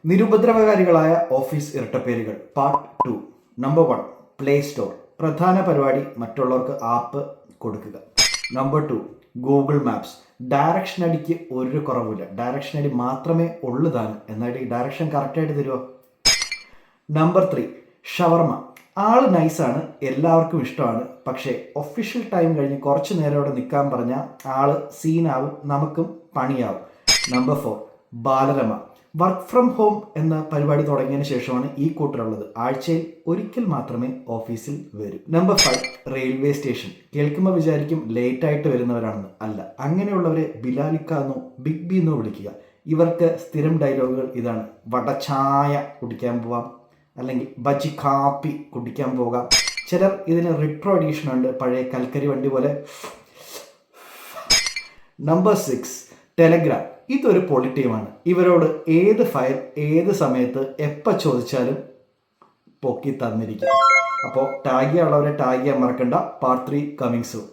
നിരുപദ്രവകാരികളായ office ഇരട്ടപ്പേരുകൾ part 2. Number 1, play store. പ്രധാന പരിപാടി മറ്റുള്ളവർക്ക് ആപ്പ് കൊടുക്കുക. Number 2, Google maps. ഡയറക്ഷൻ അടിക്ക് ഒരു കുറവില്ല, ഡയറക്ഷൻ അടി മാത്രമേ ഉള്ളു താനും, എന്നാൽ ഈ ഡയറക്ഷൻ കറക്റ്റായിട്ട് തരുമോ? നമ്പർ 3, ഷവർമ. ആള് നൈസാണ്, എല്ലാവർക്കും ഇഷ്ടമാണ്, പക്ഷേ ഒഫീഷ്യൽ ടൈം കഴിഞ്ഞ് കുറച്ച് നേരം അവിടെ നിൽക്കാൻ പറഞ്ഞാൽ ആള് സീനാവും, നമുക്കും പണിയാവും. Number 4, Balarama. Work from home എന്ന പരിപാടി തുടങ്ങിയതിന് ശേഷമാണ് ഈ കൂട്ടരുള്ളത്. ആഴ്ചയിൽ ഒരിക്കൽ മാത്രമേ ഓഫീസിൽ വരൂ. Number 5, railway station. കേൾക്കുമ്പോൾ വിചാരിക്കും ലേറ്റായിട്ട് വരുന്നവരാണെന്ന്. അല്ല, അങ്ങനെയുള്ളവരെ ബിലാലിക്ക എന്നോ ബിഗ് ബി എന്നോ വിളിക്കുക. ഇവർക്ക് സ്ഥിരം ഡയലോഗുകൾ ഇതാണ്: വടച്ചായ കുടിക്കാൻ പോവാം, അല്ലെങ്കിൽ ബജി കാപ്പി കുടിക്കാൻ പോകാം. ചിലർ ഇതിന് റിട്രോ എഡീഷൻ ഉണ്ട്, പഴയ കൽക്കരി വണ്ടി പോലെ. Number 6, Telegram. ഇതൊരു പൊളിറ്റീമാണ്. ഇവരോട് ഏത് ഫയൽ ഏത് സമയത്ത് എപ്പോൾ ചോദിച്ചാലും പൊക്കി തന്നിരിക്കും. അപ്പോൾ ടാഗ് ചെയ്യാനുള്ളവരെ ടാഗ് ചെയ്യാൻ മറക്കണ്ട. Part 3 coming soon.